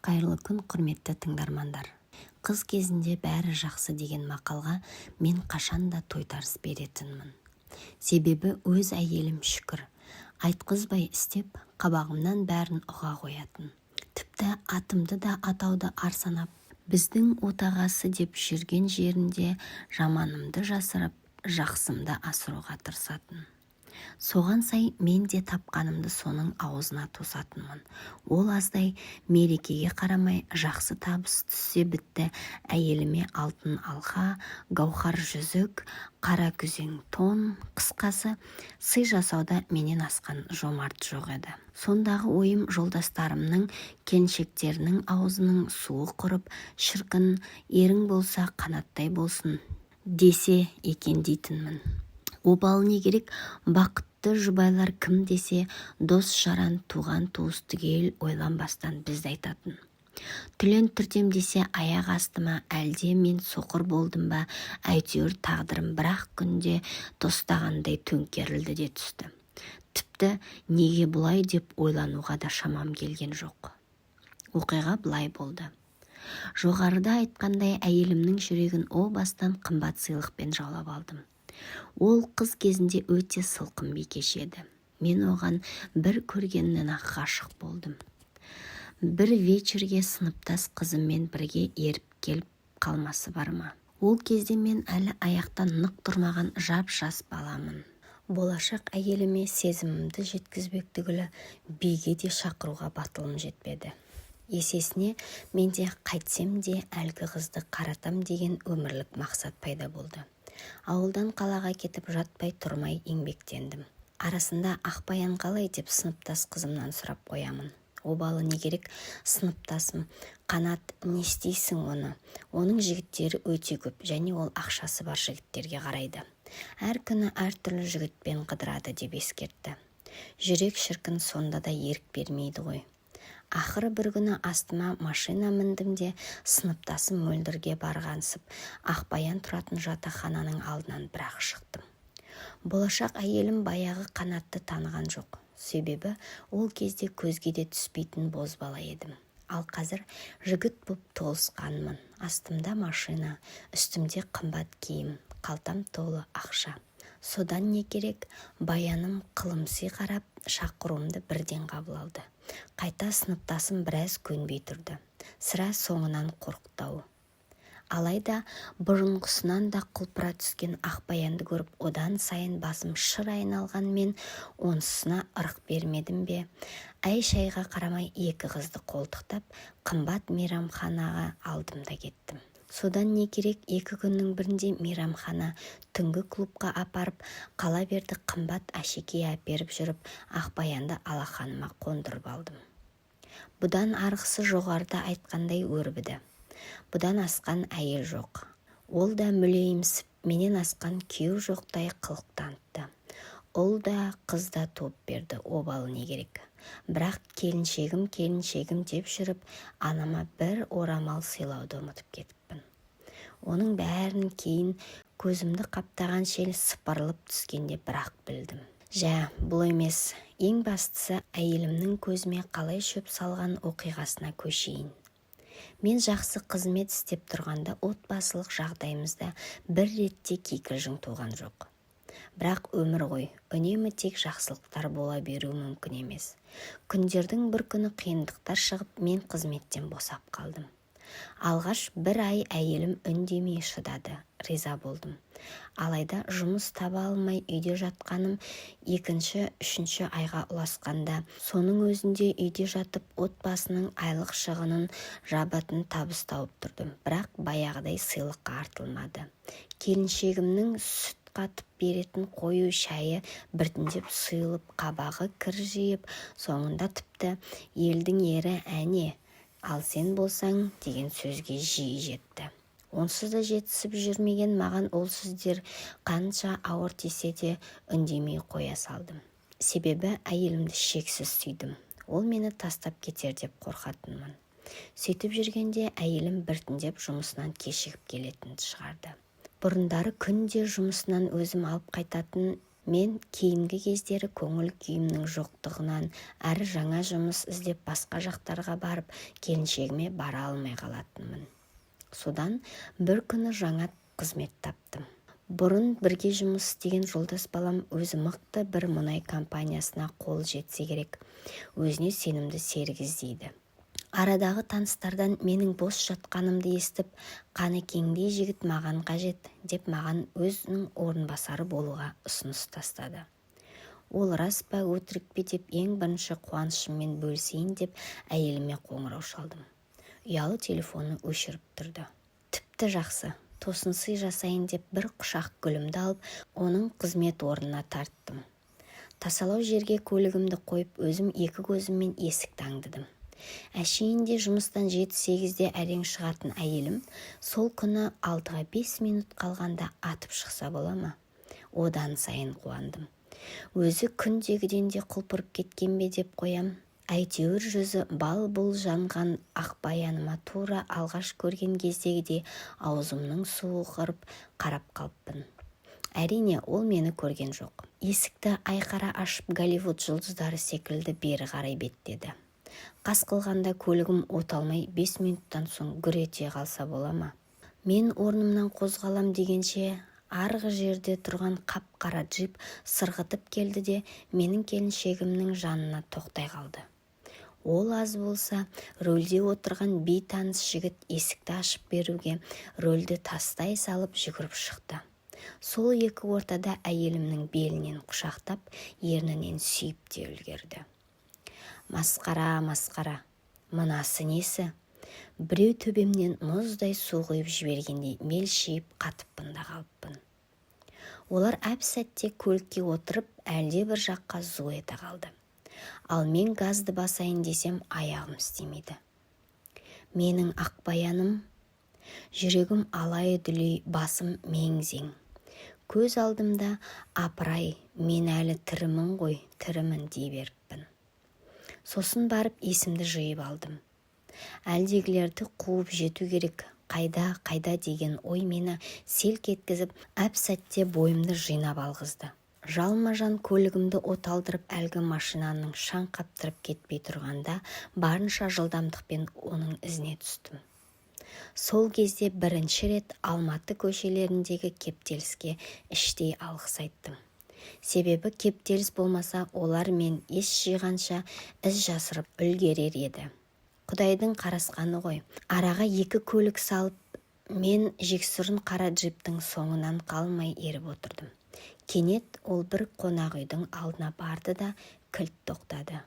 Қайырлы күн, құрметті тыңдармандар. Қыз кезінде бәрі жақсы деген мақалға мен қашанда тойтарыс беретінмін. Себебі өз әйелім шүкір, айтқызбай істеп, қабағымнан бәрін ұға қоятын. Тіпті атымды да атауды арсанап, біздің отағасы деп жүрген жерінде жаманымды жасырып, жақсымды асыруға тырысатын. Соған сай мен де тапқанымды соның аузына тосатынмын. Ол аздай мерекеге қарамай жақсы табыс түссе бітті, әйеліме алтын алқа, гаухар жүзік, қара күзең тон, қысқасы сый жасауда менен асқан жомарт жоқ еді. Сондағы ойым жолдастарымның, келіншектерінің аузының суы құрып, шіркін, ерің болса қанаттай болсын десе екен дейтінмін. Обалы не керек, бақытты жұбайлар кім десе, дос жаран туған туыс түгел ойланбастан бізді айтатын. Түлен түртем десе аяқ астыма, әлде мен соқыр болдым ба, әйтеуір тағдырым бірақ күнде тостағандай төңкерілді де түсті. Тіпті неге бұлай деп ойлануға да шамам келген жоқ. Оқиға бұлай болды. Жоғарыда айтқандай әйелімнің жүрегін о бастан қымбат сыйлықпен жаулап алдым. Ол қыз кезінде өте сылқым бикеш еді. Мен оған бір көргеннен-ақ ғашық болдым. Бір вечерге сыныптас қызыммен бірге еріп келіп қалмасы бар ма? Ол кезде мен әлі аяқтан нық тұрмаған жап-жас баламын. Болашақ әйеліме сезімімді жеткізбек түгілі биге де шақыруға батылым жетпеді. Есесіне менде қайтсем де әлгі қызды қаратам деген өмірлік мақсат пайда болды. Ауылдан қалаға кетіп жатпай тұрмай еңбектендім. Арасында Ақбаян қалай деп сыныптас қызымнан сұрап қоямын. Обалы не керек, сыныптасым. Қанат, не істейсің оны? Оның жігіттері өте көп, және ол ақшасы бар жігіттерге қарайды. Әр күні әртүрлі жігітпен қыдырады деп ескертті. Жүрек шіркін сонда да ерік бермейді ғой. Ақыры бір күні астыма машина міндім де сыныптасым мөлдірге барғансып, Ақбаян тұратын жатақхананың алдынан бірақ шықтым. Болашақ әйелім баяғы Қанатты таныған жоқ. Себебі ол кезде көзге де түспейтін бозбала едім. Ал қазір жігіт боп толысқанмын. Астымда машина, үстімде қымбат киім, қалтам толы ақша. Содан не керек, баяным қылымси қарап, шақыруымды бірден қабыл алды. Қайта сыныптасым біраз көнбей тұрды. Сірә соңынан қорқытау. Алайда бұрынғысынан да құлпыра түскен Ақбаянды көріп, одан сайын басым шыр айналған мен онсысына ырық бермедім бе? Әй-шайға қарамай екі қызды қолтықтап, қымбат мейрамханаға алдым да кеттім. Содан не керек, екі күннің бірінде мейрамхана түнгі клубқа апарып, қала берді қымбат әшекей әперіп жүріп, Ақбаянды алақаныма қондырып алдым. Бұдан арғысы жоғарыда айтқандай өрбіді. Бұдан асқан әйел жоқ. Ол да мүлейімсіп, менен асқан күйеу жоқтай қылық танытты. Ол да қыз да топ берді, обалы не керек. Бірақ келіншегім деп жүріп, анама бір орамал сыйлауды ұмытып кетіппін. Оның бәрін кейін көзімді қаптаған шел сыпырылып түскенде бірақ білдім. Жә, бұл емес. Ең бастысы әйелімнің көзіме қалай шөп салған оқиғасына көшейін. Мен жақсы қызмет істеп тұрғанда отбасылық жағдайымызда бір ретте кикілжің туған жоқ. Бірақ өмір ғой, үнемі тек жақсылықтар бола беруі мүмкін емес. Күндердің бір күні қиындықтар шығып, мен қызметтен босап қалдым. Алғаш бір ай әйелім үндемей шыдады, риза болдым. Алайда жұмыс таба алмай үйде жатқаным екінші, үшінші айға ұласқанда, соның өзінде үйде жатып отбасының айлық шығынын жабатын табыс тауып тұрдым. Бірақ баяғыдай сыйлыққа артылмады. Келіншегімнің сүт қатып беретін қою шайы біртіндеп сұйылып, қабағы кір жиып, соңында тіпті елдің ері әне, ал сен болсаң деген сөзге жиі жетті. Онсыз да жетісіп жүрмеген маған ол сөздер қанша ауыр тисе де үндемей қоя салдым. Себебі әйелімді шексіз сүйдім. Ол мені тастап кетер деп қорқатынмын. Сөйтіп жүргенде әйелім біртіндеп жұмысынан кешігіп келетін шығарды. Бұрындары күнде жұмысынан өзім алып қайтатын Мен кейінгі кездері көңіл күйімнің жоқтығынан әрі жаңа жұмыс іздеп басқа жақтарға барып, келіншегіме бара алмай қалатынмын. Содан бір күні жаңа қызмет таптым. Бұрын бірге жұмыс істеген жолдас балам өзі мықты бір мұнай компаниясына қол жетсе керек, өзіне сенімді серік іздейді. Арадағы таныстардан менің бос жатқанымды естіп, Қанекеңдей жігіт маған қажет деп маған өзінің орынбасары болуға ұсыныс тастады. Ол рас па, өтірік пе деп ең бірінші қуанышыммен бөлісейін деп әйеліме қоңырау шалдым. Ұялы телефоны өшіріп тұрды. Тіпті жақсы, тосын сый жасайын деп бір құшақ гүлімді алып, оның қызмет орнына тарттым. Тасалау жерге көлігімді қойып, өзім екі көзіммен есікті аңдыдым. Әшейінде жұмыстан 7-8-де әрең шығатын әйелім сол күні 6-ға 5 минут қалғанда атып шықса бола ма? Одан сайын қуандым. Өзі күндегіден де құлпырып кеткен бе деп қоям. Әйтеуір жүзі бал-бұл жанған Ақбаяныма тура алғаш көрген кездегідей аузымның суы құрып қарап қалыппын. Әрине, ол мені көрген жоқ. Есікті айқара ашып Голливуд жұлдыздары секілді бері қарай беттеді. Қас қылғанда көлігім оталмай 5 минуттан соң гүр ете қалса бола ма? Мен орнымнан қозғалам дегенше арғы жерде тұрған қап-қара джип сырғытып келді де менің келіншегімнің жанына тоқтай қалды. Ол аз болса, рөлде отырған бейтаныс жігіт есікті ашып беруге рөлді тастай салып жүгіріп шықты. Сол екі ортада әйелімнің белінен құшақтап, ернінен сүйіп те үлгерді. Масқара, мынасы несі? Біреу төбемнен мұздай су құйып жібергендей мелшиіп қатыппын да қалыппын. Олар әп-сәтте көлікке отырып, әлде бір жаққа зу ете қалды. Ал мен газды басайын десем, аяғым істемейді. Менің Ақбаяным, жүрегім алай-дүлей, басым мең-зең. Көз алдымда, апырай, мен әлі тірімін ғой, тірімін дей беріппін. Сосын барып есімді жиып алдым. Әлдегілерді қуып жету керек, қайда деген ой мені селк еткізіп, әп-сәтте бойымды жинап алғызды. Жалма-жан көлігімді оталдырып әлгі машинаның шаң қаптырып кетпей тұрғанда барынша жылдамдықпен оның ізіне түстім. Сол кезде бірінші рет Алматы көшелеріндегі кептеліске іштей алғыс айттым. Себебі кептеліс болмаса, олар мен ес жиғанша із жасырып үлгерер еді. Құдайдың қарасқаны ғой. Араға 2 көлік салып, мен жексұрын қара джиптің соңынан қалмай еріп отырдым. Кенет ол бір қонақ үйдің алдына барды да кілт тоқтады.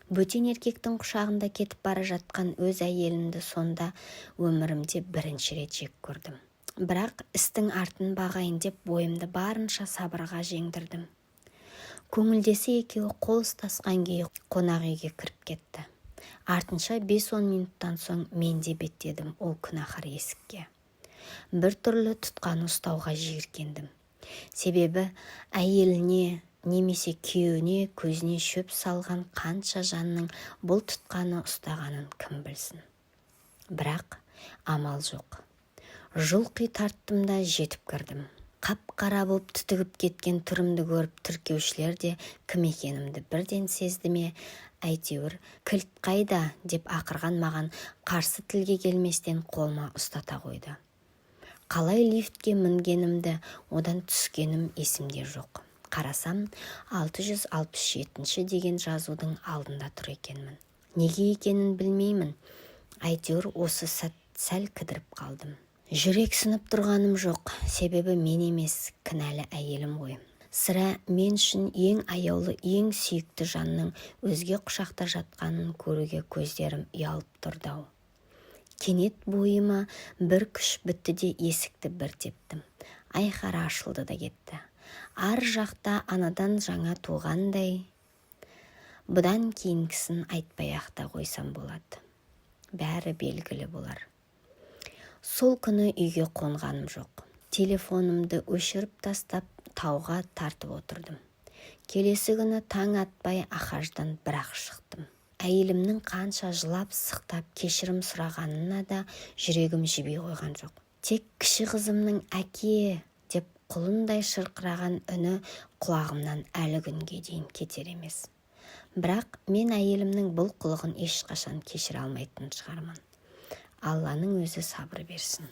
Бөтен еркектің құшағында кетіп бара жатқан өз әйелімді сонда өмірімде бірінші рет жек көрдім. Бірақ істің артын бағайын деп бойымды барынша сабырға жеңдірдім. Көңілдесі екеуі қол ұстасқан күйі қонақ үйге кіріп кетті. Артынша 5-10 минуттан соң мен де беттедім ол күнәһар есікке. Бір түрлі тұтқаны ұстауға жиіркендім. Себебі әйеліне немесе күйеуіне көзіне шөп салған қанша жанның бұл тұтқаны ұстағанын кім білсін. Бірақ амал жоқ. Жұлқи тарттым да жетіп кірдім. Қап-қара боп түтігіп кеткен түрімді көріп тіркеушілер де кім екенімді бірден сезді ме? Әйтеуір кілт қайда деп ақырған маған қарсы тілге келместен қолыма ұстата қойды. Қалай лифтке мінгенімді, одан түскенім есімде жоқ. Қарасам 667 деген жазудың алдында тұр екенмін. Неге екенін білмеймін. Әйтеуір осы сәт сәл кідіріп қалдым. Жүрек сынып тұрғаным жоқ, себебі мен емес, кінәлі әйелім ғой. Сірә мен үшін ең аяулы, ең сүйікті жанның өзге құшақта жатқанын көруге көздерім ұялып тұрды-ау. Кенет бойыма бір күш бітті де есікті бір тептім. Айқара ашылды да кетті. Ар жақта анадан жаңа туғандай. Бұдан кейінгісін айтпай-ақ қойсам болады. Бәрі белгілі болар. Сол күні үйге қонғаным жоқ. Телефонымды өшіріп тастап, тауға тартып отырдым. Келесі күні таң атпай Ахаждан бір-ақ шықтым. Әйелімнің қанша жылап, сықтап, кешірім сұрағанына да жүрегім жібей қойған жоқ. Тек кіші қызымның әке деп құлындай шырқыраған үні құлағымнан әлі күнге дейін кетер емес. Бірақ мен әйелімнің бұл қылығын ешқашан кешіре алмайтын шығармын. Алланың өзі сабыр берсін.